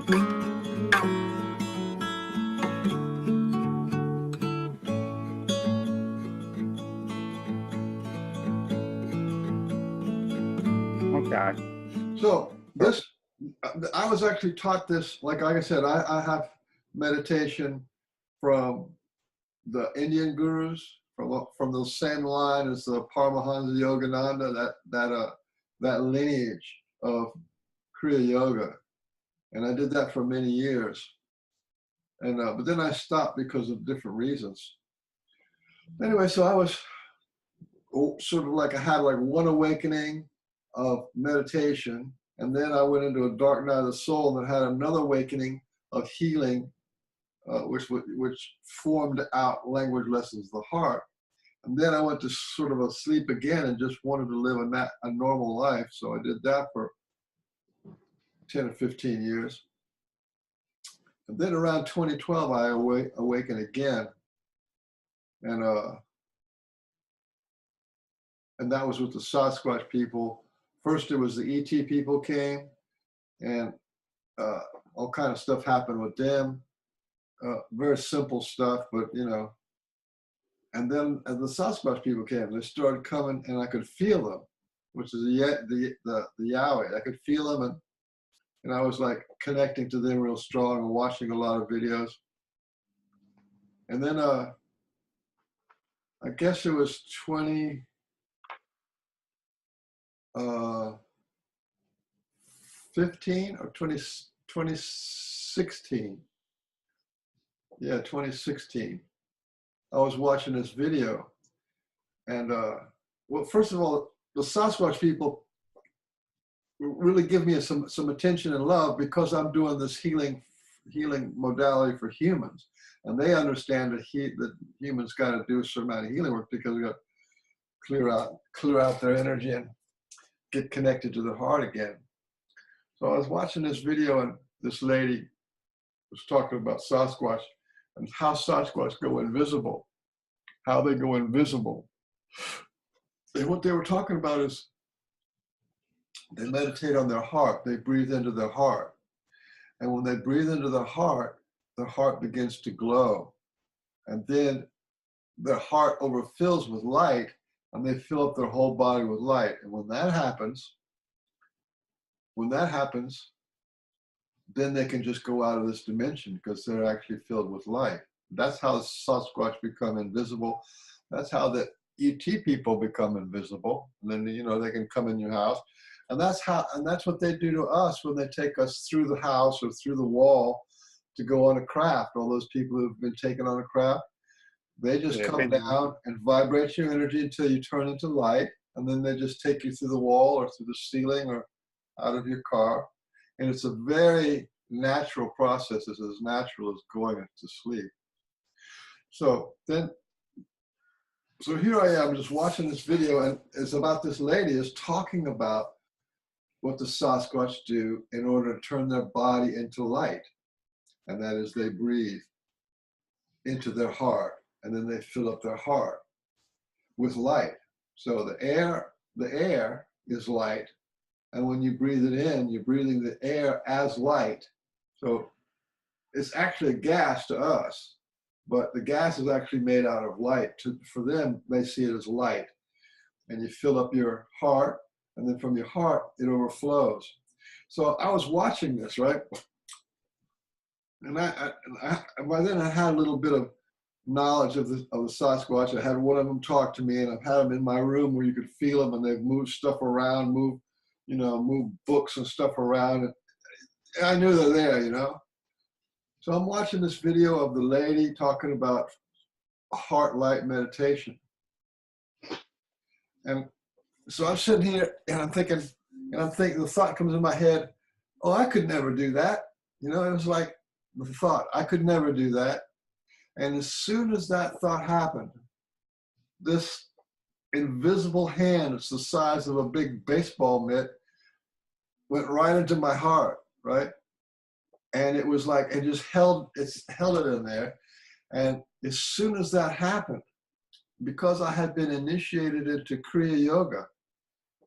Okay. So this, I was actually taught this, like I said, I have meditation from the Indian gurus, from the same line as the Paramahansa Yogananda, that lineage of Kriya Yoga, and I did that for many years. And but then I stopped because of different reasons. Anyway, so I was sort of like, I had like one awakening of meditation, and then I went into a dark night of the soul and had another awakening of healing, which formed out language lessons of the heart. And then I went to sort of a sleep again and just wanted to live a normal life. So I did that for 10 or 15 years. And then around 2012, I awakened again. And that was with the Sasquatch people. First, it was the ET people came, and all kind of stuff happened with them. Very simple stuff, but you know. And then as the Sasquatch people came, they started coming, and I could feel them, which is the Yowie. I could feel them, and I was like connecting to them real strong and watching a lot of videos. And then I guess it was 2015 or 2016. Yeah, 2016. I was watching this video, and well, first of all, the Sasquatch people really give me some attention and love because I'm doing this healing modality for humans, and they understand that humans got to do a certain amount of healing work because we got to clear out their energy and get connected to the heart again. So I was watching this video, and this lady was talking about Sasquatch and how Sasquatch go invisible, how they go invisible. And what they were talking about is they meditate on their heart. They breathe into their heart. And when they breathe into their heart begins to glow. And then their heart overfills with light, and they fill up their whole body with light. And when that happens, then they can just go out of this dimension because they're actually filled with light. That's how Sasquatch become invisible. That's how the ET people become invisible. And then, you know, they can come in your house. And that's what they do to us when they take us through the house or through the wall to go on a craft. All those people who've been taken on a craft, they just come down and vibrate your energy until you turn into light. And then they just take you through the wall or through the ceiling or out of your car. And it's a very natural process. It's as natural as going to sleep. So here I am just watching this video, and it's about this lady is talking about what the Sasquatch do in order to turn their body into light. And that is they breathe into their heart, and then they fill up their heart with light. So the air is light. And when you breathe it in, you're breathing the air as light. So it's actually a gas to us, but the gas is actually made out of light. For them, they see it as light. And you fill up your heart, and then from your heart, it overflows. So I was watching this, right? And by then I had a little bit of knowledge of the Sasquatch. I had one of them talk to me, and I've had them in my room where you could feel them, and they've moved stuff around, move books and stuff around. And I knew they're there, you know. So I'm watching this video of the lady talking about heart light meditation. And so I'm sitting here and I'm thinking, the thought comes in my head, oh, I could never do that. You know, it was like the thought, I could never do that. And as soon as that thought happened, this invisible hand, it's the size of a big baseball mitt, went right into my heart, right? And it was like, it just held it in there. And as soon as that happened, because I had been initiated into Kriya Yoga,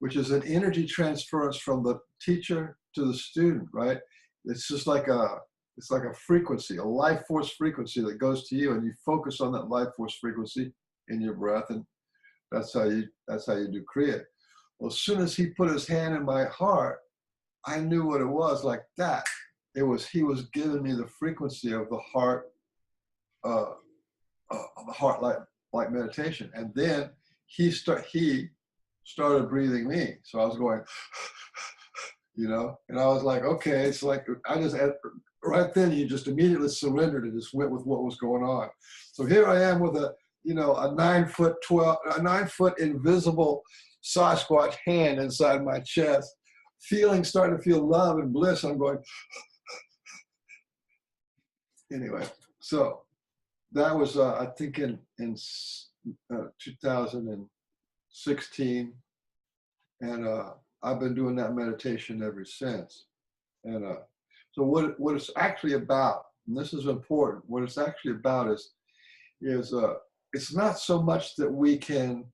which is an energy transference from the teacher to the student, right? it's just like it's like a frequency, a life force frequency that goes to you, and you focus on that life force frequency in your breath, and that's how you do Kriya. Well, as soon as he put his hand in my heart, I knew what it was like that. He was giving me the frequency of the heart, like meditation. And then he started breathing me. So I was going, you know, and I was like, okay, it's like, right then you just immediately surrendered and just went with what was going on. So here I am with a 9 foot invisible Sasquatch hand inside my chest, starting to feel love and bliss. I'm going, anyway, so that was, I think in 2016, and I've been doing that meditation ever since. And so what it's actually about, and this is important, what it's actually about is it's not so much that we can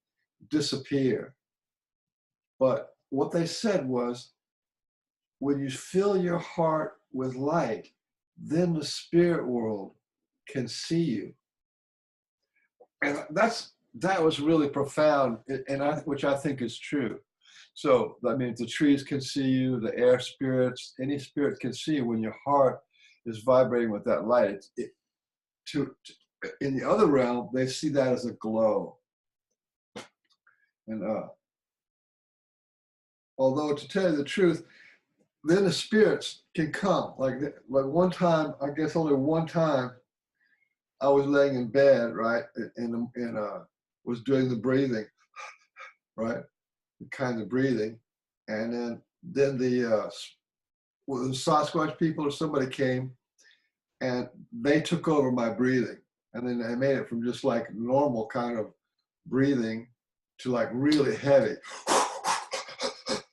disappear, but what they said was, when you fill your heart with light, then the spirit world can see you. And that was really profound, and which I think is true. So that means the trees can see you, the air spirits, any spirit can see you when your heart is vibrating with that light. In the other realm, they see that as a glow. And although, to tell you the truth, then the spirits can come. Like one time, I guess only one time, I was laying in bed, right, and was doing the breathing, right, the kind of breathing, and then the Sasquatch people or somebody came, and they took over my breathing, and then they made it from just like normal kind of breathing to like really heavy,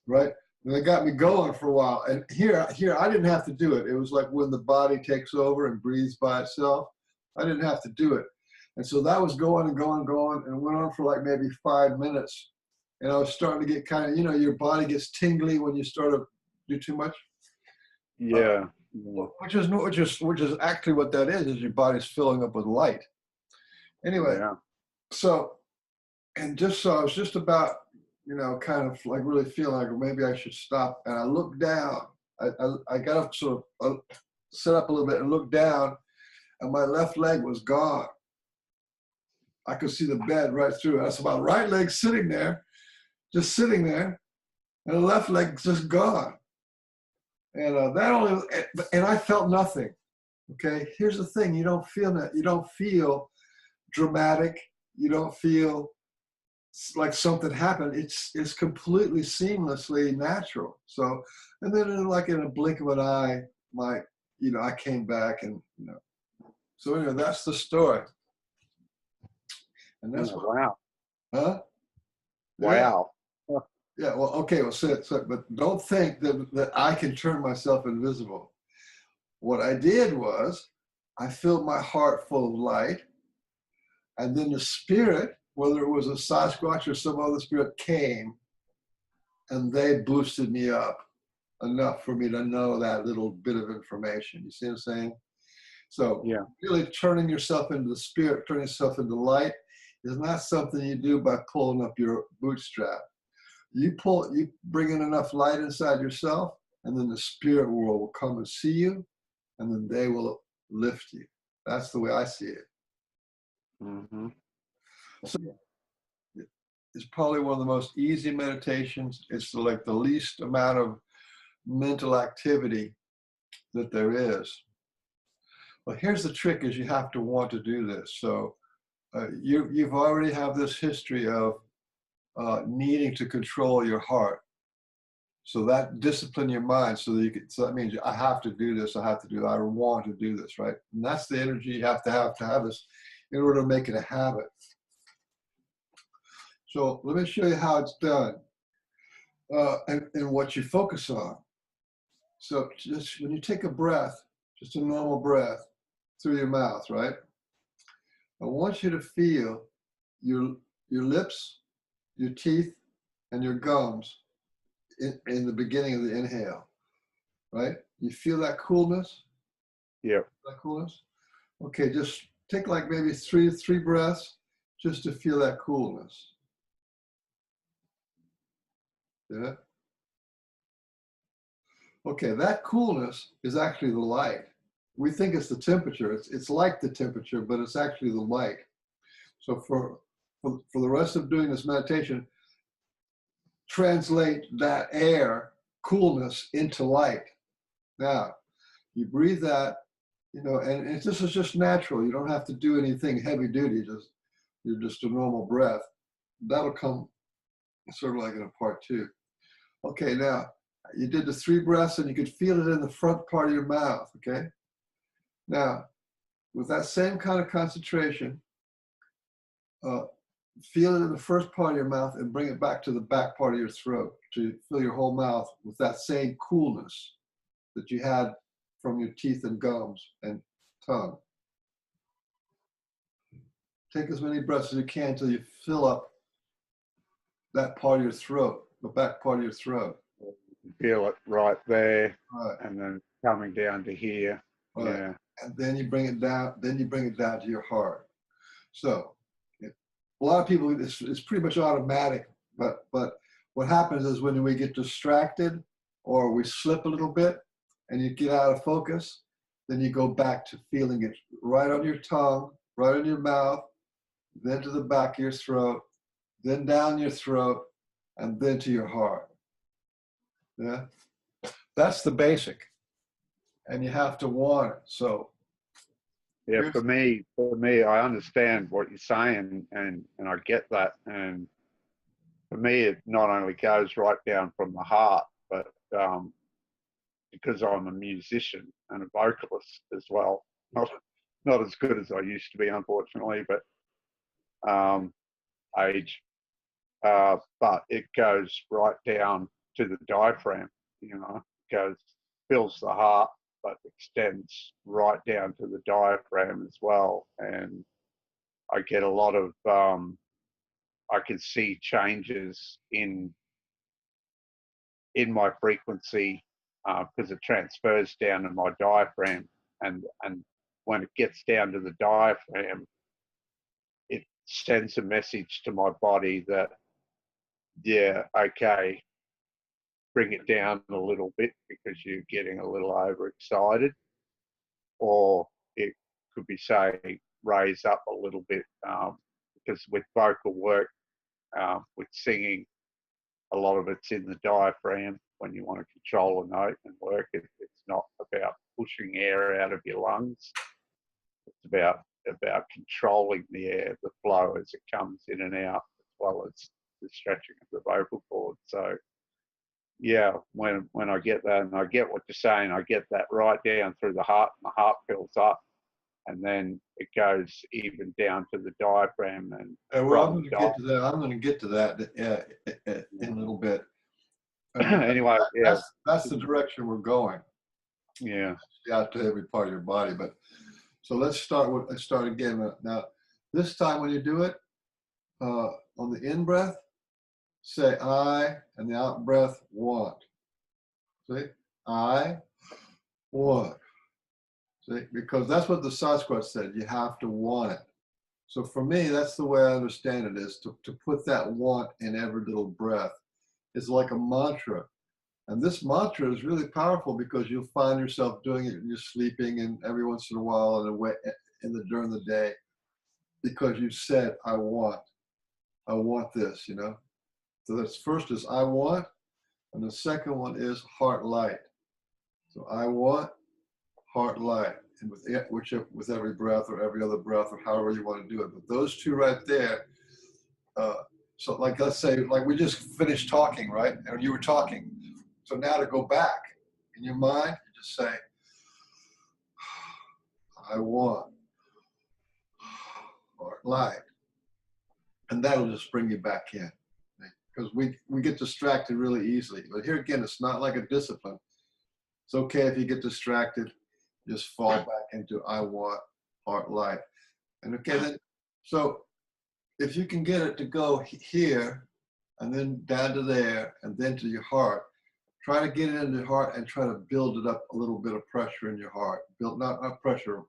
right? And they got me going for a while. And here I didn't have to do it. It was like when the body takes over and breathes by itself. I didn't have to do it. And so that was going and going and going, and it went on for like maybe 5 minutes. And I was starting to get kind of, your body gets tingly when you start to do too much. Yeah. Which is actually what that is your body's filling up with light. Anyway, yeah. So I was just about, kind of like really feeling like maybe I should stop. And I looked down. I got up, sort of set up a little bit and looked down, and my left leg was gone. I could see the bed right through it. That's my right leg sitting there, just sitting there, and the left leg just gone. And and I felt nothing. Okay, here's the thing: you don't feel that. You don't feel dramatic. You don't feel like something happened. It's completely seamlessly natural. So, and then in a blink of an eye, I came back, and So anyway, that's the story. And that's wow. Huh? Wow. Yeah. Well, okay. Well, but don't think that I can turn myself invisible. What I did was I filled my heart full of light, and then the spirit, whether it was a Sasquatch or some other spirit, came, and they boosted me up enough for me to know that little bit of information. You see what I'm saying? So yeah. Really turning yourself into the spirit, turning yourself into light is not something you do by pulling up your bootstrap. You bring in enough light inside yourself, and then the spirit world will come and see you, and then they will lift you. That's the way I see it. Mm-hmm. So it's probably one of the most easy meditations. It's like the least amount of mental activity that there is. Well, here's the trick: is you have to want to do this. So you've already have this history of needing to control your heart. So that discipline your mind so that means I have to do this, I have to do that, I want to do this, right? And that's the energy you have to have this in order to make it a habit. So let me show you how it's done and what you focus on. So just when you take a breath, just a normal breath through your mouth, right? I want you to feel your lips, your teeth, and your gums in the beginning of the inhale. right? You feel that coolness? Yep. That coolness? Okay, just take like maybe three breaths just to feel that coolness. Yeah. Okay, that coolness is actually the light. We think it's the temperature. It's like the temperature, but it's actually the light. So for the rest of doing this meditation, translate that air coolness into light. Now, you breathe that, you know, and this is just natural. You don't have to do anything heavy duty. You're just a normal breath. That'll come sort of like in a part two. Okay, now you did the 3 breaths and you could feel it in the front part of your mouth, okay? Now, with that same kind of concentration, feel it in the first part of your mouth and bring it back to the back part of your throat to fill your whole mouth with that same coolness that you had from your teeth and gums and tongue. Take as many breaths as you can until you fill up that part of your throat, the back part of your throat. Feel it right there, Right. and then coming down to here. Right. Yeah. And then you bring it down. Then you bring it down to your heart. So, a lot of people, it's pretty much automatic. But what happens is when we get distracted or we slip a little bit, and you get out of focus, then you go back to feeling it right on your tongue, right on your mouth, then to the back of your throat, then down your throat, and then to your heart. Yeah, that's the basic, and you have to want it. So, Yeah, for me, I understand what you're saying, and I get that. And for me, it not only goes right down from the heart, but because I'm a musician and a vocalist as well, not as good as I used to be, unfortunately, but age. But it goes right down to the diaphragm. You know, fills the heart, but extends right down to the diaphragm as well. And I get a lot of, I can see changes in my frequency because it transfers down to my diaphragm, and when it gets down to the diaphragm, it sends a message to my body that, yeah, okay, bring it down a little bit because you're getting a little overexcited, or it could be say raise up a little bit, because with vocal work, with singing, a lot of it's in the diaphragm. When you want to control a note and work it, it's not about pushing air out of your lungs. It's about controlling the air, the flow as it comes in and out, as well as the stretching of the vocal cord. So yeah, when I get that, and I get what you're saying, I get that right down through the heart, and the heart fills up, and then it goes even down to the diaphragm. And well, I'm going to get to that. I'm going to get to that in a little bit. Anyway, yeah, that's the direction we're going. Yeah, out to every part of your body. But so let's start again. Now, this time when you do it, on the in breath, say I, and the out breath, want. See, I want. See, because that's what the Sasquatch said. You have to want it. So for me, that's the way I understand it, is to put that want in every little breath. It's like a mantra. And this mantra is really powerful because you'll find yourself doing it when you're sleeping, and every once in a while during the day, because you said, I want this, you know. So that's first is I want, and the second one is heart light. So I want, heart light, and with every breath or every other breath or however you want to do it. But those two right there, so like let's say like we just finished talking, right? And you were talking. So now to go back in your mind, you just say, I want, heart light. And that'll just bring you back in. Because we get distracted really easily. But here again, it's not like a discipline. It's okay if you get distracted, just fall back into I want, heart light. And okay, then, so if you can get it to go here, and then down to there, and then to your heart, Try to get it in the heart and try to build it up a little bit of pressure in your heart. Build, not pressure,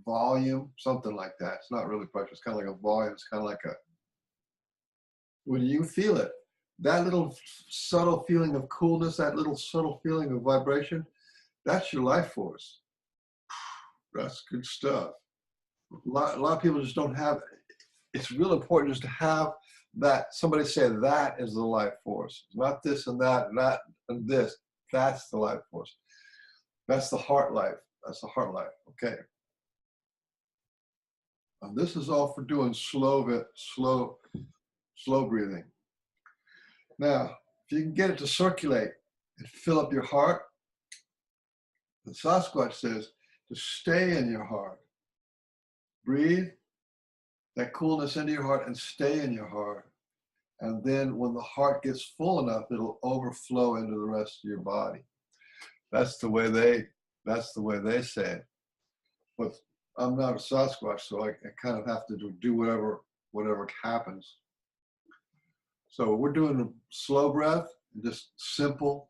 volume, something like that. It's not really pressure. It's kind of like a volume. It's kind of like a, when you feel it, that little subtle feeling of coolness, that little subtle feeling of vibration, that's your life force. That's good stuff. A lot of people just don't have it. It's real important just to have that. Somebody say that is the life force, not this and that and this. That's the life force. That's the heart life. That's the heart life. Okay. And this is all for doing slow breathing. Now, if you can get it to circulate and fill up your heart, the Sasquatch says to stay in your heart. Breathe that coolness into your heart and stay in your heart. And then when the heart gets full enough, it'll overflow into the rest of your body. That's the way they say it. But I'm not a Sasquatch, so I kind of have to do whatever happens. So we're doing a slow breath, just simple.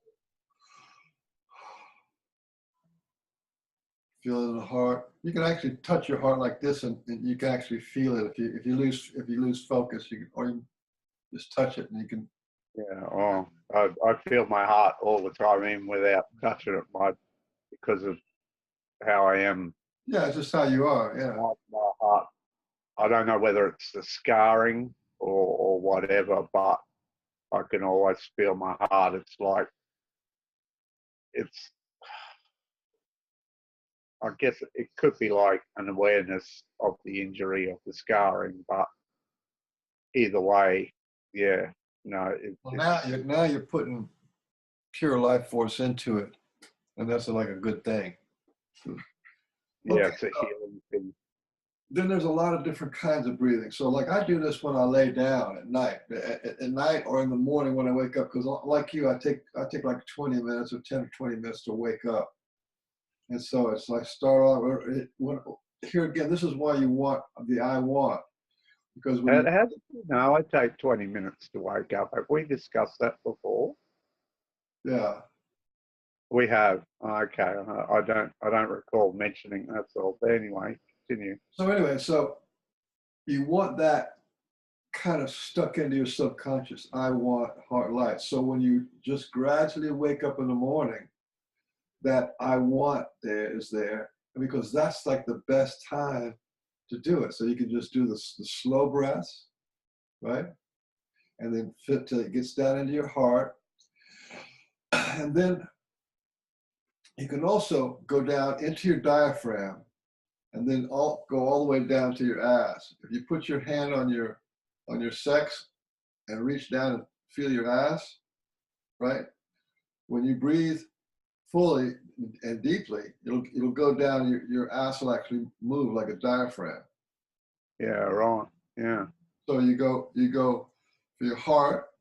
Feel it in the heart. You can actually touch your heart like this, and you can actually feel it. If you lose focus, or you just touch it, and you can. Yeah. Oh, I feel my heart all the time, even without touching it. Because of how I am. Yeah, it's just how you are. Yeah. My heart. I don't know whether it's the scarring or whatever, but I can always feel my heart. It's like I guess it could be like an awareness of the injury, of the scarring, but either way, yeah, no. Well, now you're putting pure life force into it, and that's like a good thing. Yeah, Okay, it's a healing thing. Then there's a lot of different kinds of breathing. So like I do this when I lay down at night, or in the morning when I wake up, because like you, I take like 20 minutes or 10 or 20 minutes to wake up. And so it's like start off, here again, this is why you want the I want. Because when How did you know I take 20 minutes to wake up? Have we discussed that before? Yeah. We have. Okay. I don't recall mentioning that. So, but anyway, continue. So anyway, so you want that kind of stuck into your subconscious. I want heart light. So when you just gradually wake up in the morning, that I want is there, because that's like the best time to do it. So you can just do the slow breaths, right? And then fit till it gets down into your heart. And then you can also go down into your diaphragm and then go all the way down to your ass. If you put your hand on your sex and reach down and feel your ass, right? When you breathe fully and deeply, it'll go down. Your ass will actually move like a diaphragm. Yeah, right. Yeah. So you go for your heart,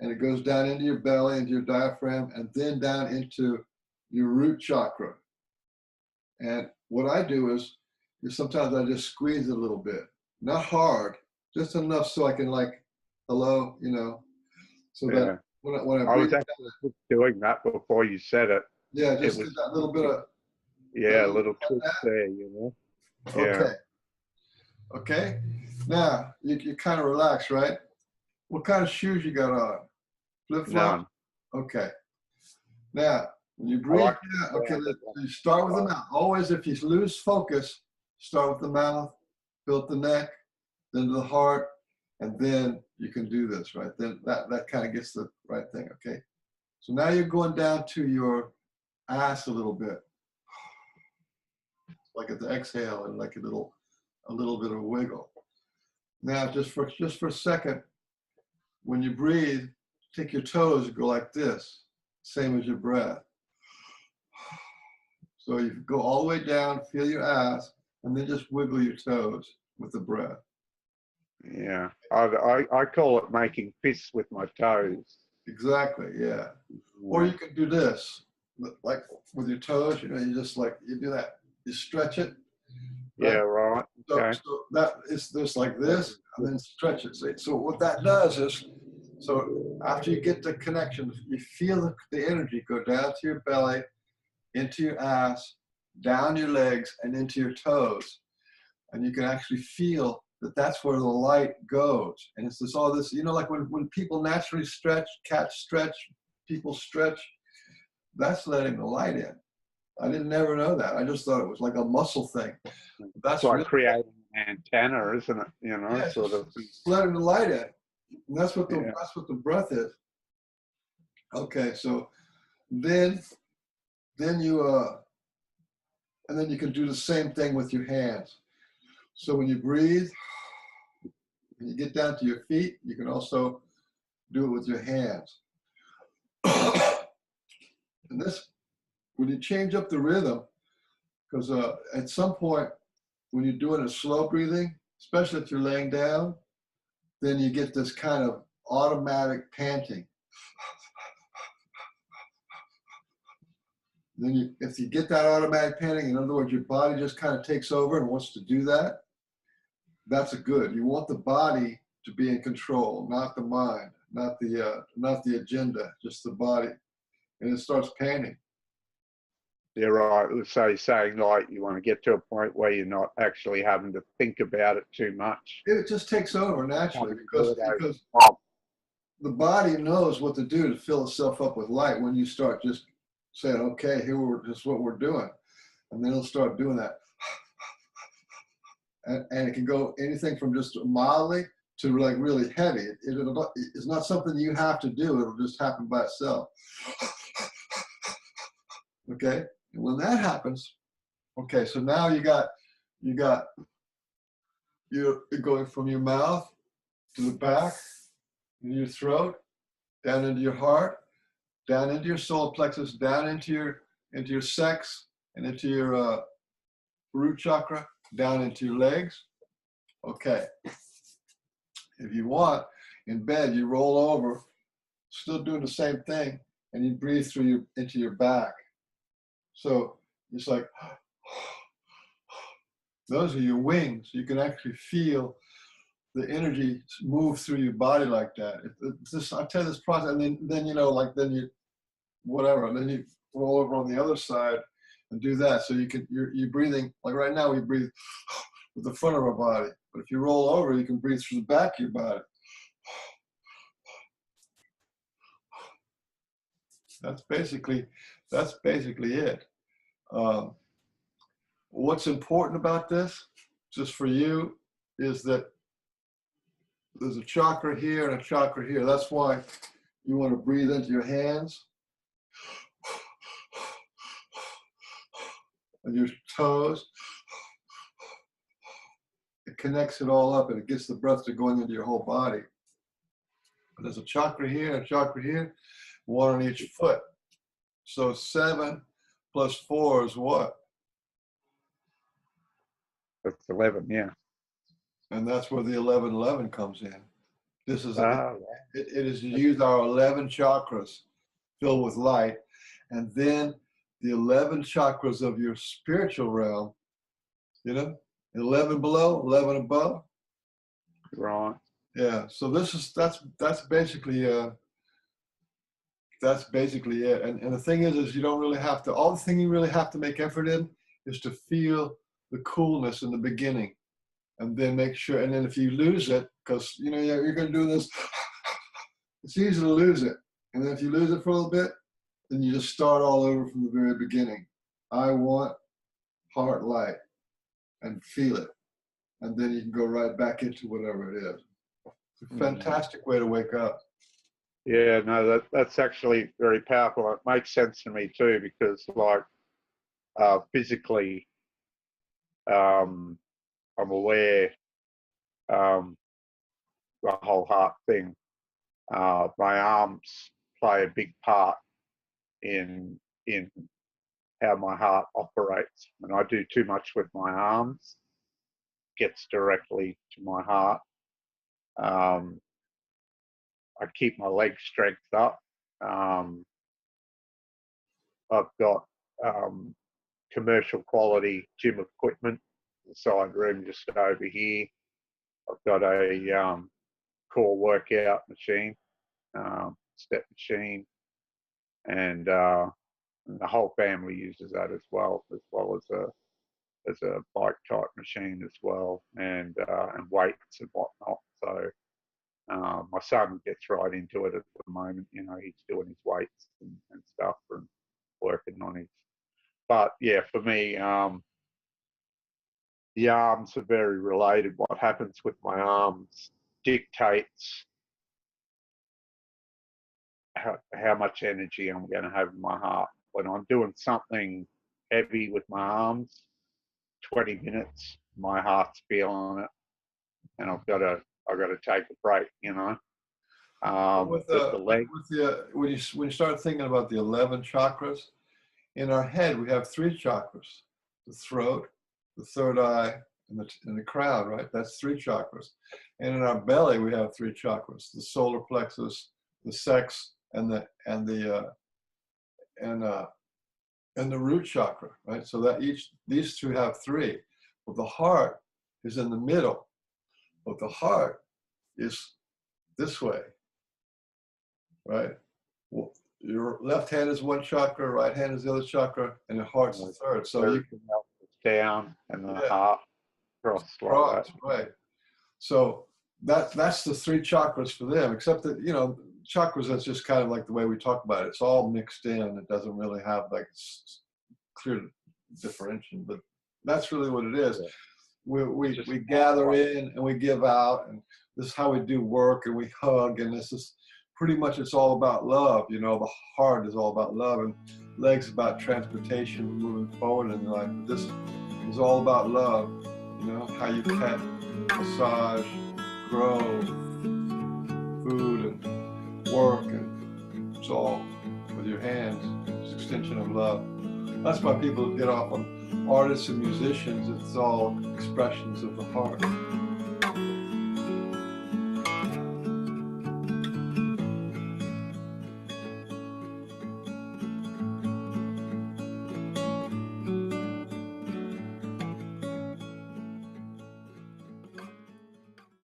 and it goes down into your belly, into your diaphragm, and then down into your root chakra. And what I do is sometimes I just squeeze it a little bit, not hard, just enough so I can like, hello, so that when I breathe, was actually just doing that before you said it. Yeah, just do that little bit of. Yeah, a little twist there, Okay. Okay. Now you kind of relax, right? What kind of shoes you got on? Flip flop. Okay. Now when you breathe, you start with the mouth. Always, if you lose focus, start with the mouth, build the neck, then the heart, and then you can do this, right? Then that kind of gets the right thing. Okay. So now you're going down to your ass a little bit, like at the exhale, and like a little bit of a wiggle. Now, just for a second, when you breathe, take your toes and go like this, same as your breath. So you go all the way down, feel your ass, and then just wiggle your toes with the breath. Yeah, I call it making fists with my toes. Exactly, yeah. Or you can do this, like with your toes, you just like, you do that, you stretch it. Right? Yeah, right. Okay. So that is just like this, and then stretch it. So what that does is, So after you get the connection, you feel the energy go down to your belly, into your ass, down your legs, and into your toes. And you can actually feel that that's where the light goes. And it's this all this, you know, like when people naturally stretch, cats stretch, people stretch, that's letting the light in. I didn't never know that. I just thought it was like a muscle thing. That's it's like really, creating an antenna, isn't it? You know, yeah, sort of. letting the light in. And that's what the Yeah. that's what the breath is. Okay, so then you and then you can do the same thing with your hands. So when you breathe, when you get down to your feet, you can also do it with your hands. And this, when you change up the rhythm, because at some point when you're doing a slow breathing, especially if you're laying down, then you get this kind of automatic panting. Then if you get that automatic panting, in other words, your body just kind of takes over and wants to do that, that's a good. You want the body to be in control, not the mind, not the agenda, just the body. And it starts panting. You're right. So you're saying like you want to get to a point where you're not actually having to think about it too much. It just takes over naturally because Oh, the body knows what to do to fill itself up with light when you start just saying, okay, this is what we're doing. And then it'll start doing that. And it can go anything from just mildly to like really heavy. It's not something you have to do. It'll just happen by itself. Okay. And when that happens, okay, so now you're going from your mouth to the back, in your throat, down into your heart, down into your solar plexus, down into your sex, and into your root chakra, down into your legs. Okay. If you want, in bed, you roll over, still doing the same thing, and you breathe into your back. So it's like, those are your wings. You can actually feel the energy move through your body like that. I tell you this process, and then you know, like then you, whatever, and then you roll over on the other side and do that. So you're breathing, like right now we breathe with the front of our body. But if you roll over, you can breathe through the back of your body. That's basically it. What's important about this, just for you, is that there's a chakra here and a chakra here. That's why you want to breathe into your hands and your toes. It connects it all up and it gets the breath to going into your whole body. And there's a chakra here and a chakra here, one on each foot. So 7 plus 4 is what? that's 11, yeah. And that's where the 1111 comes in. This is Oh, it is to use our 11 chakras filled with light, and then the 11 chakras of your spiritual realm, you know, 11 below, 11 above. right. Yeah. So that's basically it. And the thing is you don't really have to. All the thing you really have to make effort in is to feel the coolness in the beginning, and then make sure. And then if you lose it, because you know you're going to do this, it's easy to lose it. And then if you lose it for a little bit, then you just start all over from the very beginning. I want heart light, and feel it, and then you can go right back into whatever it is. It's a fantastic way to wake up. Yeah, no, that's actually very powerful. It makes sense to me too, because like physically, I'm aware the whole heart thing. My arms play a big part in how my heart operates. When I do too much with my arms, it gets directly to my heart. I keep my leg strength up. I've got commercial quality gym equipment, the side room just over here. I've got a core workout machine. step machine, and the whole family uses that as well as a bike type machine as well, and weights and whatnot. So my son gets right into it at the moment. You know, he's doing his weights and stuff and working on his. But yeah, for me, the arms are very related. What happens with my arms dictates how much energy I'm going to have in my heart. When I'm doing something heavy with my arms, 20 minutes, my heart's feeling it, and I've got to take a break. You know, the leg. When you start thinking about the 11 chakras in our head, we have 3 chakras: the throat, the third eye, and the crown. Right? That's 3 chakras. And in our belly, we have 3 chakras: the solar plexus, the sex, and the root chakra. Right? So that these 2 have 3. But the heart is in the middle. But the heart is this way. Right? Well, your left hand is 1 chakra, right hand is the other chakra, and the heart's the third. So you can down and the heart cross like that. Right. So that's the 3 chakras for them. Except that, you know, chakras, that's just kind of like the way we talk about it. It's all mixed in. It doesn't really have like clear differentiation, but that's really what it is. Yeah. We gather in and we give out, and this is how we do work, and we hug, and this is pretty much, it's all about love. You know, the heart is all about love, and legs about transportation, moving forward in life. But this is all about love. You know, how you pet, massage, grow, food, and work, and it's all with your hands. It's an extension of love. That's why people get off on artists and musicians. It's all expressions of the heart.